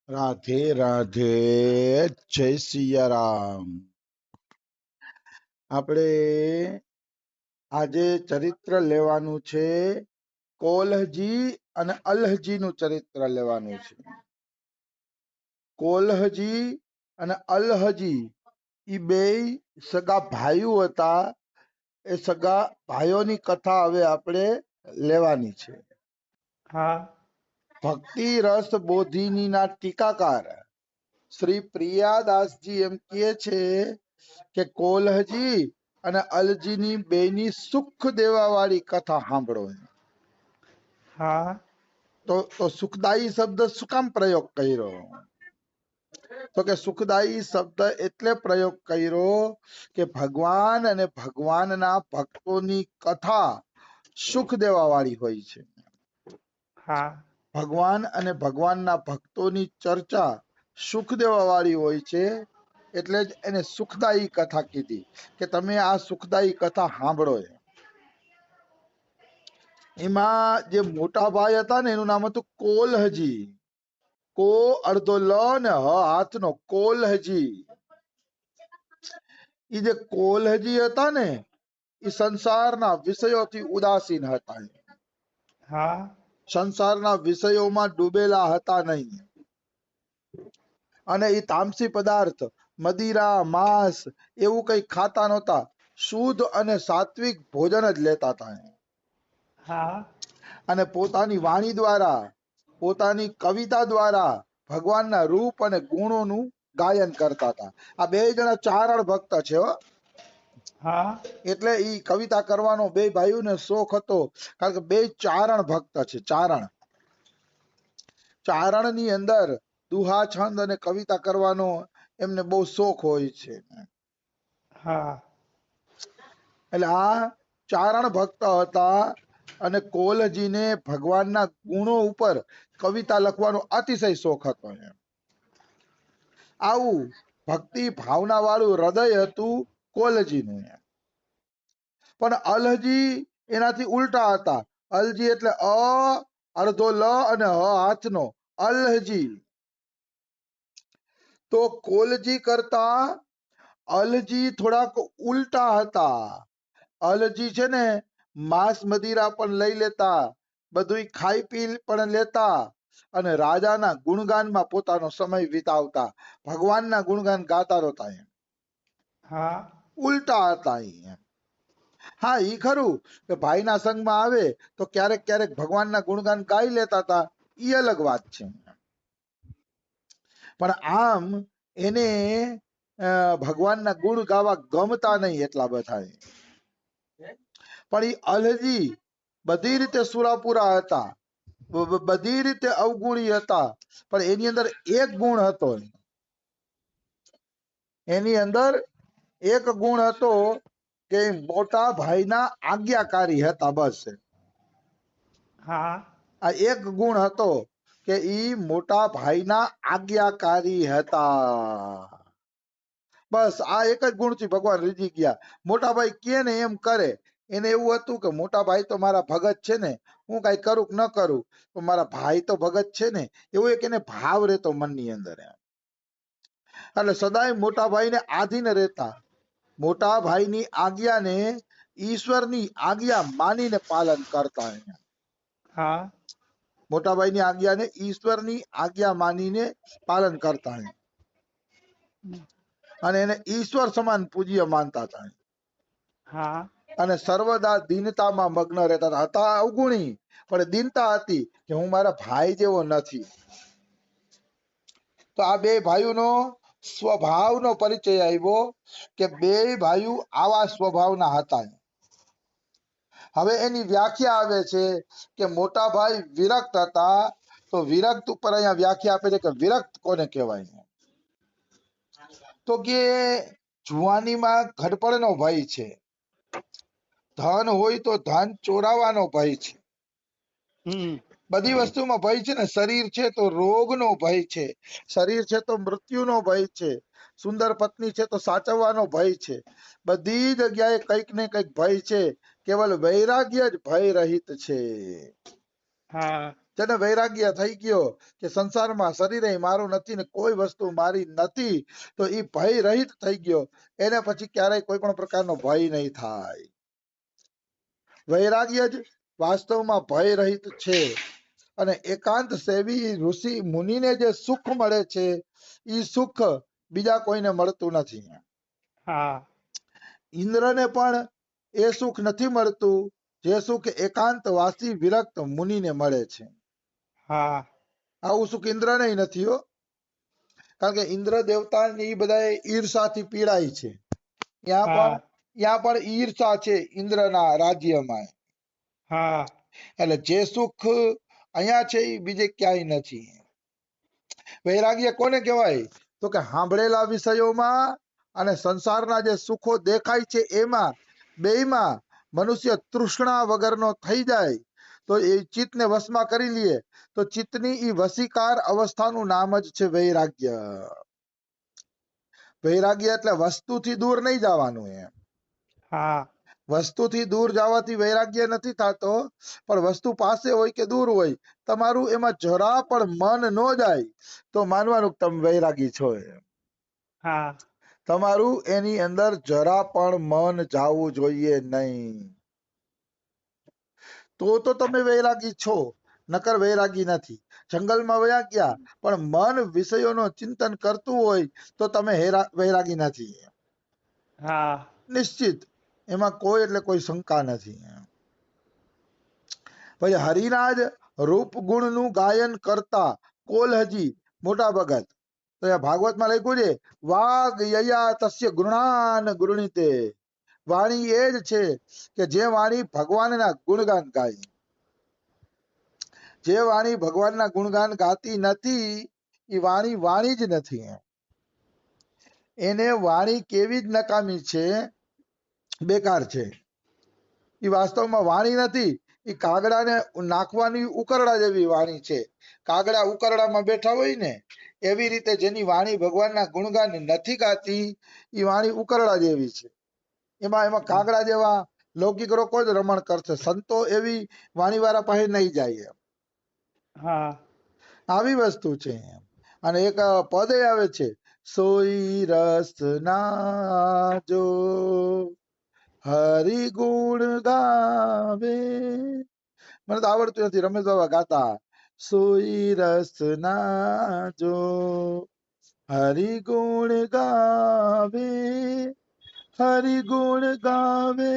રાધે રાધે, જય સિયારામ. આપણે આજે ચરિત્ર લેવાનું છે. કોલ્હજી અને અલ્હજી નું ચરિત્ર લેવાનું છે. કોલ્હજી અને અલ્હજી એ બે સગા ભાઈઓ હતા. એ સગા ભાઈઓની કથા હવે આપણે લેવાની છે. હા. ભક્તિ રસ બોધિની ના ટીકાકાર શ્રી પ્રિયાદાસજી એમ કહે છે કે કોલ્હજી અને અલજીની બેની સુખ દેવા વાળી કથા સાંભળો. હા. તો સુખદાયી શબ્દ શું કામ પ્રયોગ કર્યો? તો કે સુખદાયી શબ્દ એટલે પ્રયોગ કર્યો કે ભગવાન અને ભગવાનના ભક્તોની કથા સુખ દેવા વાળી હોય છે. હા. ભગવાન અને ભગવાનના ભક્તોની ચર્ચા સુખ દેવા વાળી હોય છે. એટલે જ એને સુખદાયી કથા કીધી કે તમે આ સુખદાયી કથા સાંભળો. એમાં જે મોટા ભાઈ હતા ને એનું નામ હતું કોલ્હજી. કો અડધો લ ને હ હાથનો કોલ્હજી. એ જે કોલ્હજી હતા ને એ સંસારના વિષયોથી ઉદાસીન હતા. હા. સંસારના વિષયોમાં ડૂબેલા હતા નહીં. અને એ તામસી પદાર્થ મદિરા માંસ એવું કઈ ખાતા નહોતા. શુદ્ધ અને સાત્વિક ભોજન જ લેતા હતા. હા. અને પોતાની વાણી દ્વારા પોતાની કવિતા દ્વારા ભગવાનના રૂપ અને ગુણોનું ગાયન કરતા હતા. આ બે જણા ચારણ ભક્ત છે હો. હા. એટલે ઈ કવિતા કરવાનો બે ભાઈઓને શોખ હતો. કારણ કે બે ચારણ ભક્ત છે. ચારણ ની અંદર દુહા છંદ અને કવિતા કરવાનો એમને બહુ શોખ હોય છે. હા. એટલે આ ચારણ ભક્ત હતા. અને કોલજીને ભગવાનના ગુણો ઉપર કવિતા લખવાનો અતિશય શોખ હતો. આવું ભક્તિ ભાવના વાળું હૃદય હતું કોલજીનું. પણ અલહજી એનાથી ઉલટા હતા. અલજી એટલે અડધો લ અને હ હાથનો અલહજી. તો કોલજી કરતા અલજી થોડાક ઉલટા હતા. અલજી છે ને માંસ મદિરા પણ લઈ લેતા, બધું ખાઈ પી પણ લેતા અને રાજાના ગુણગાનમાં પોતાનો સમય વિતાવતા. ભગવાનના ગુણગાન ગાતા રહેતા. હા. ઉલટા હતા. હા ઈ ખરું કે ભાઈના સંગમાં આવે તો ક્યારેક ક્યારેક ભગવાનના ગુણગાન ગાઈ લેતા હતા. ઈ અલગ વાત છે. પણ આમ એને ભગવાનના ગુણ ગાવા ગમતા નહીં એટલા બધા. પણ એ અલજી બધી રીતે સુરાપુરા હતા, બધી રીતે અવગુણી હતા. પણ એની અંદર એક ગુણ હતો. એની અંદર એક ગુણ હતો કે મોટા ભાઈના આજ્ઞાકારી હતા. બસ હા. આ એક ગુણ હતો કે ઈ મોટા ભાઈના આજ્ઞાકારી હતા. બસ આ એક જ ગુણથી ભગવાન રીઝી ગયા. મોટા ભાઈ કે ને એમ કરે. એને એવું હતું કે મોટા ભાઈ તો મારા ભગત છે ને, હું કઈ કરું કે ન કરું તો મારા ભાઈ તો ભગત છે ને, એવો એક એને ભાવ રહેતો મનની અંદર. એટલે સદાય મોટા ભાઈને આધીન રહેતા. મોટા ભાઈની આજ્ઞાને ઈશ્વરની આજ્ઞા માનીને પાલન કરતા. હા. મોટા ભાઈની આજ્ઞાને ઈશ્વરની આજ્ઞા માનીને પાલન કરતા. અને એને ઈશ્વર સમાન પૂજ્ય માનતા હતા. હા. અને સર્વદા દીનતામાં મગ્ન રહેતા હતા. અવગુણી પણ દીનતા હતી કે હું મારા ભાઈ જેવો નથી. તો આ બે ભાઈઓનો સ્વભાવનો પરિચય આવ્યો કે બે ભાઈઓ આવા સ્વભાવના હતા. હવે એની વ્યાખ્યા આવે છે કે મોટા ભાઈ વિરક્ત હતા. તો વિરક્ત ઉપર અહીંયા વ્યાખ્યા આપે છે કે વિરક્ત કોને કહેવાય? તો કે જુવાનીમાં ઘડપણનો ભય છે, ધન હોય તો ધન ચોરાવાનો ભય છે, બધી વસ્તુમાં ભય છે ને. શરીર છે તો રોગનો ભય છે, શરીર છે તો મૃત્યુનો ભય છે, સુંદર પત્ની છે તો સાચવવાનો ભય છે. બધી જગ્યાએ કંઈક ને કંઈક ભય છે. કેવલ વૈરાગ્ય જ ભય રહિત છે. હા. જેને વૈરાગ્ય થઈ ગયો કે સંસારમાં શરીરે મારું નથી ને કોઈ વસ્તુ મારી નથી, તો એ ભય રહિત થઈ ગયો. એને પછી ક્યારેય કોઈ પણ પ્રકારનો ભય નહીં થાય. વૈરાગ્ય જ વાસ્તવમાં ભય રહિત છે. અને એકાંત સેવી ઋષિ મુનિને જે સુખ મળે છે એ સુખ બીજા કોઈને મળતું નથી. હા ઇન્દ્રને પણ એ સુખ નથી મળતું જે સુખ એકાંતવાસી વિરક્ત મુનિને મળે છે. હા આવું સુખ ઇન્દ્રને નથી હો. કારણ કે ઇન્દ્ર દેવતા એ બધા ઈર્ષાથી પીડાય છે. હા ત્યાં પણ ઈર્ષા છે ઇન્દ્રના રાજ્યમાં. હા એટલે જે સુખ અહીંયા છે એ બીજે ક્યાંય નથી. વૈરાગ્ય કોને કહેવાય? તો કે સાંભળેલા વિષયોમાં અને સંસારના જે સુખો દેખાય છે એમાં બેયમાં મનુષ્ય તૃષ્ણા વગરનો થઈ જાય તો એ ચિત્તને વશમાં કરી લે તો ચિત્તની એ વશીકાર અવસ્થાનું નામ જ છે વૈરાગ્ય. વૈરાગ્ય એટલે વસ્તુથી દૂર નહીં જવાનું. એમ હા વસ્તુથી દૂર જવાથી વૈરાગ્ય નથી થતો, પણ વસ્તુ પાસે હોય કે દૂર હોય તમારું એમાં જરા પણ મન ન જાય તો માનવાનું કે તમે વૈરાગી છો. હા તમારું એની અંદર જરા પણ મન જાવું જોઈએ નહીં, તો તમે વૈરાગી છો, નકર વૈરાગી નથી. જંગલમાં વયા ગયા પણ મન વિષયોનો ચિંતન કરતું હોય તો તમે વૈરાગી નથી. હા નિશ્ચિત, એમાં કોઈ એટલે કોઈ શંકા નથી. પછી હરિના જ રૂપ ગુણનું ગાયન કરતા કોલહજી મોટા ભગત. તો એ ભાગવતમાં લખ્યું છે વાગ યયા તસ્ય ગુણાન ગૃણીતે. વાણી એ જ છે કે જે વાણી ભગવાનના ગુણગાન ગાય. જે વાણી ભગવાનના ગુણગાન ગાતી નથી એ વાણી વાણી જ નથી. એને વાણી કેવી જ નકામી છે, બેકાર છે. એ વાસ્તવમાં વાણી નથી, એ કાગડાને નાખવાની ઉકરડા જેવી વાણી છે. કાગડા ઉકરડામાં બેઠા હોય ને એવી રીતે જેની વાણી ભગવાનના ગુણગાન નથી ગાતી એ વાણી ઉકરડા જેવી છે. એમાં કાગડા જેવા લૌકિક લોકો જ રમણ કરશે, સંતો એવી વાણી વાળા પાસે નહીં જાય. હા આવી વસ્તુ છે. અને એક પદ આવે છે સોઈ રસ ના જો હરિ ગુણ ગાવે. મને તો આવડતું નથી, રમેશ બાબા ગાતા સોઈ રસ ના જો હરિ ગુણ ગાવે, હરિ ગુણ ગાવે,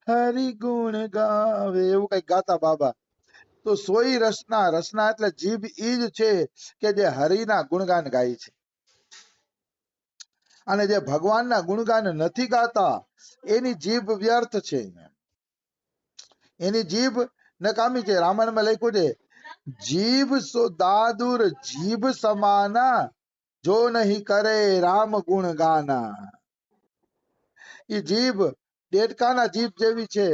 હરિ ગુણ ગાવે, એવું કઈક ગાતા બાબા. તો સોઈ રસના, રસના એટલે જીભ ઈ જ છે કે જે હરિના ગુણગાન ગાય છે. અને જે ભગવાનના ગુણગાન નથી ગાતા એની જીભ વ્યર્થ છે, એની જીભ નકામી છે. રામાયણમાં લખ્યું છે જીભ સો દાદુર જીભ સમાના જો નહીં કરે રામ ગુણ ગાના. એ જીભ દેડકાના જીભ જેવી છે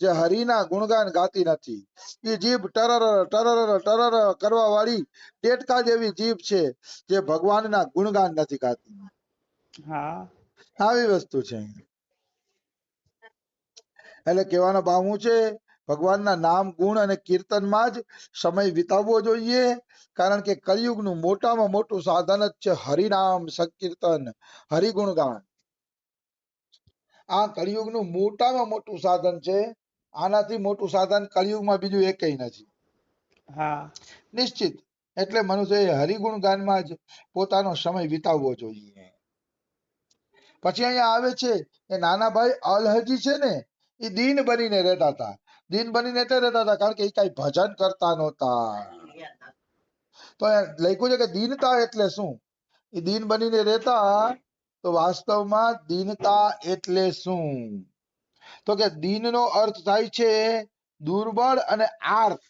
જે હરિના ગુણગાન ગાતી નથી. એ જીભ ટરર ટરર ટરર કરવા વાળી દેડકા જેવી જીભ છે જે ભગવાનના ગુણગાન નથી ગાતી. હા આવી વસ્તુ છે. એટલે કહેવાનો ભાવ શું છે, ભગવાનના નામ ગુણ અને કીર્તનમાં જ સમય વિતાવવો જોઈએ. કારણ કે કળિયુગનું મોટામાં મોટું સાધન જ છે હરિનામ સંકીર્તન, હરિગુણગાન. આ કળિયુગનું મોટામાં મોટું સાધન છે. આનાથી મોટું સાધન કળિયુગમાં બીજું એકેય નથી. હા નિશ્ચિત. એટલે મનુષ્યએ હરિગુણગાનમાં જ પોતાનો સમય વિતાવવો જોઈએ. પછી અહીંયા આવે છે કે નાના ભાઈ અલહજી છે ને એ દીન બનીને રહેતા હતા. દીન બનીને એટલે રહેતા હતા કારણ કે એ કઈ ભજન કરતા નહોતા. તો લખ્યું છે કે દીનતા એટલે શું? એ દીન બનીને રહેતા, તો વાસ્તવમાં દીનતા એટલે શું? તો કે દીનનો અર્થ થાય છે દુર્બળ અને આર્ત.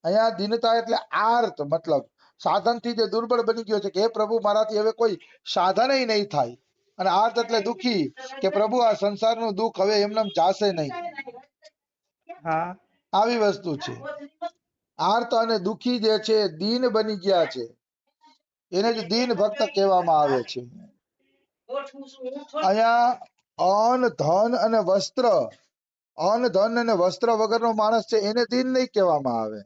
અહીંયા દીનતા એટલે આર્ત, મતલબ સાધનથી જે દુર્બળ બની ગયો છે કે હે પ્રભુ મારાથી હવે કોઈ સાધન નહીં થાય. અને આર્ત એટલે દુખી કે પ્રભુ આ સંસારનું દુઃખ હવે એમનેમ જાશે નહીં. હા આવી વસ્તુ છે. આર્ત અને દુખી જે છે દીન બની ગયા છે, એને જ દીન ભક્ત કહેવામાં આવે છે. અહીંયા અન્ન ધન અને વસ્ત્ર અન્ન ધન અને વસ્ત્ર વગરનો માણસ છે એને દીન નહીં કહેવામાં આવે.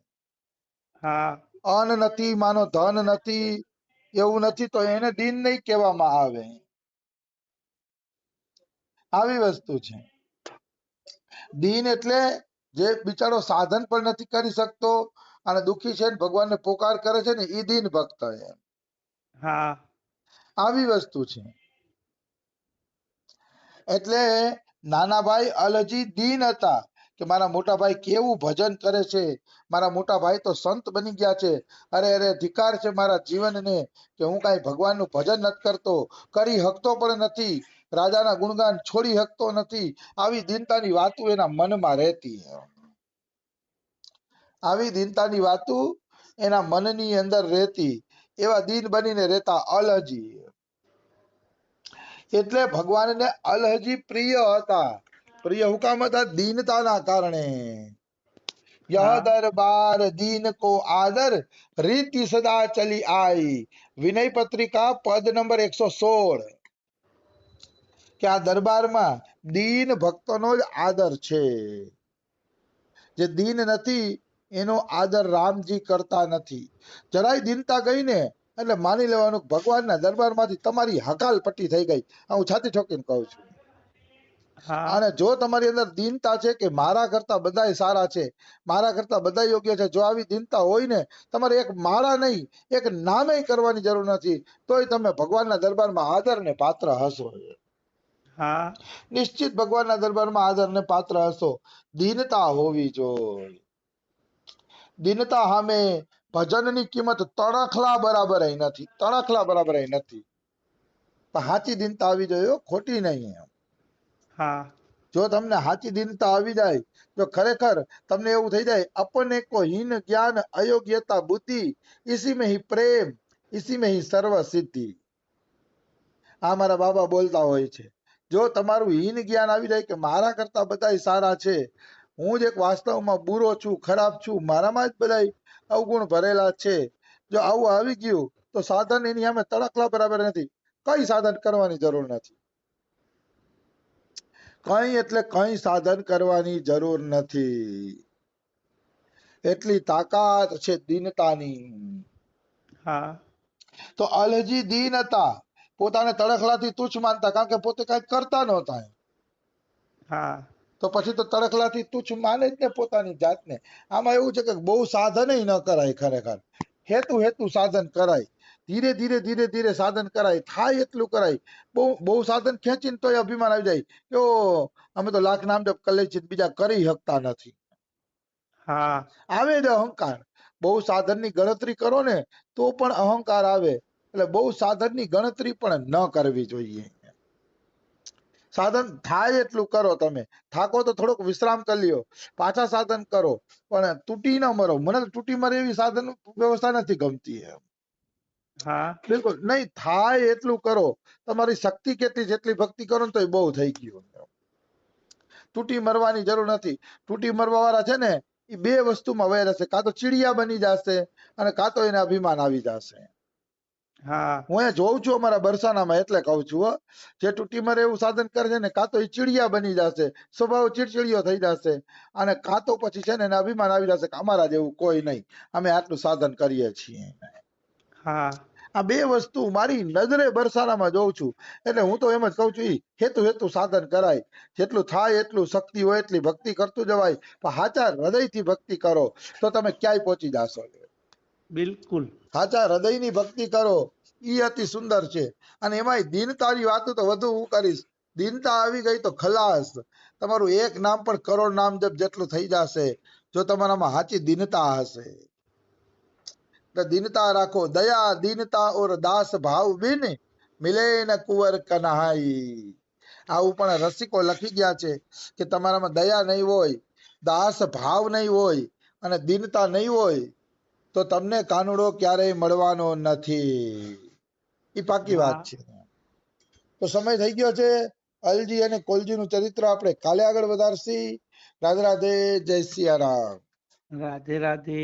હા અન્ન નથી, માનો ધન નથી, એવું નથી તો એને દીન નહીં કહેવામાં આવે. આવી વસ્તુ છે. દીન એટલે જે બિચારો સાધન પણ નથી કરી શકતો અને દુખી છે ને ભગવાનને પોકાર કરે છે ને એ દીન ભક્ત છે. હા આવી વસ્તુ છે. એટલે નાના ભાઈ અલજી દીન હતા કે મારા મોટા ભાઈ કેવું ભજન કરે છે, મારા મોટા ભાઈ તો સંત બની ગયા છે, અરે અરે ધિકાર છે મારા જીવનને કે હું કાંઈ ભગવાનનું ભજન નથી કરતો, કરી શકતો પણ નથી, રાજાના ગુણગાન છોડી શકતો નથી. આવી દીનતાની વાતો એના મનમાં રહેતી. આવી દીનતાની વાતો એના મનની અંદર રહેતી. એવા દીન બનીને રહેતા અલજી. એટલે ભગવાનને અલહજી પ્રિય હતા. પ્રિય હું કામ હતા? દીનતાના કારણે. यह હા दरबार दीन को आदर रीति सदा चली आई. વિનય પત્રિકા પદ નંબર 116. કે આ દરબારમાં દીન ભક્તોનો જ આદર છે. જે દીન નથી એનો આદર રામજી કરતા નથી. જરાય દીનતા ગઈ ને એટલે માની લેવાનું ભગવાનના દરબારમાંથી તમારી હકાલપટ્ટી થઈ ગઈ. હું છાતી ઠોકીને કહું છું. હા અને જો તમારી અંદર દીનતા છે કે મારા કરતા બધાય સારા છે, મારા કરતા બધા યોગ્ય છે, જો આવી દીનતા હોય ને તમારે એક માળા નહીં, એક નામે કરવાની જરૂર નથી, તોય તમે ભગવાનના દરબારમાં આદરને પાત્ર હશો. હા નિશ્ચિત ભગવાનના દરબારમાં આદરને પાત્ર હશો. દીનતા હોવી જોઈએ. દીનતા સામે ભજનની કિંમત તણખલા બરાબર નથી. તણખલા બરાબર નથી. પણ સાચી દીનતા આવી જોઈએ, ખોટી નહીં. હા જો તમને સાચી દીનતા આવી જાય, જો ખરેખર તમને એવું થઈ જાય अपने को हीन ज्ञान अयोग्यता बुद्धि इसी में ही प्रेम इसी में ही सर्व सिद्धि. આ મારા બાબા બોલતા હોય છે. જો તમારું હીન જ્ઞાન આવી જાય કે મારા કરતા બધા સારા છે, હું જ એક વાસ્તવમાં બુરો છું, ખરાબ છું, મારામાં જ બધા અવગુણ ભરેલા છે, જો આવું આવી ગયું તો સાધન એની સામે તડકલા બરાબર નથી. કઈ સાધન કરવાની જરૂર નથી. કઈ એટલે કઈ સાધન કરવાની જરૂર નથી. એટલી તાકાત છે દીનતાની. હા તો અલજી દીન હતા. પોતાને તડખલાથી તુચ્છ માનતા, કારણ કે પોતે કઈ કરતા નહોતા. હા તો પછી તો તડખલાથી તુચ્છ માને જ ને પોતાની જાતને. આમાં એવું છે કે બહુ સાધન ન કરાય. ખરેખર હેતુ હેતુ સાધન કરાય. ધીરે ધીરે ધીરે ધીરે સાધન કરાય. થાય એટલું કરાય. બહુ બહુ સાધન ખેંચીને તોય અભિમાન આવી જાય કે ઓ અમે તો લાખ નામ જપ કરી છીએ, બીજા કરી શકતા નથી. હા આવે જ અહંકાર. બહુ સાધનની ગણતરી કરો ને તો પણ અહંકાર આવે. એટલે બહુ સાધનની ગણતરી પણ ન કરવી જોઈએ. સાધન થાય એટલું કરો. તમે થાકો તો થોડોક વિશ્રામ કરી લ્યો, પાછા સાધન કરો, પણ તૂટી ન મરો. મને તો તૂટી મરે એવી સાધન વ્યવસ્થા નથી ગમતી. હા બિલકુલ નહીં. થાય એટલું કરો. તમારી શક્તિ કેટલી, જેટલી ભક્તિ કરો ને તો એ બહુ થઈ ગયું. તૂટી મરવાની જરૂર નથી. તૂટી મરવા વાળા છે ને એ બે વસ્તુમાં વહી રહેશે, કાં તો ચીડિયા બની જશે અને કાં તો એને અભિમાન આવી જશે. હા હું અહીંયા જોઉં છું અમારા બરસાનામાં, એટલે કહું છું હો. જે તૂટી મરે એવું સાધન કરે છે ને કાં તો એ ચીડિયા બની જશે, સ્વભાવ ચીડચીડિયો થઈ જશે, અને કાં તો પછી છે ને એને અભિમાન આવી જશે કે અમારા જેવું કોઈ નહીં, અમે આટલું સાધન કરીએ છીએ. હા આ બે વસ્તુ મારી નજરે બરસાનામાં જોઉં છું. એટલે હું તો એમ જ કહું છું હેતુ હેતુ સાધન કરાય. જેટલું થાય એટલું, શક્તિ હોય એટલી ભક્તિ કરતું જવાય. પણ સાચા હૃદયથી ભક્તિ કરો તો તમે ક્યાંય પહોંચી જાશો. બિલકુલ સાચા હૃદયની ભક્તિ કરો ઈ અતિ સુંદર છે. અને એમાંય દીનતાની વાતો તો વધુ હું કરીશ. દીનતા આવી ગઈ તો ખલાસ. તમારું એક નામ પણ કરોડ નામ જપ જેટલું થઈ જશે, જો તમારામાં સાચી દીનતા હશે. दीनता રાખો. दया दीनता और दास भाव बिन मिले न कुंवर कन्हाई. આવું પણ રસિકો લખી ગયા છે કે તમારામાં દયા નહીં હોય, દાસ ભાવ નહીં હોય અને દીનતા નહીં હોય તો તમને કાનુડો ક્યારેય મળવાનો નથી. એ પાકી વાત હા છે. તો સમય થઈ ગયો છે. અલજી અને કોલજી નું ચરિત્ર આપણે કાલે આગળ વધારશી. રાધે રાધે, જય સિયારામ. રાધે રાધે.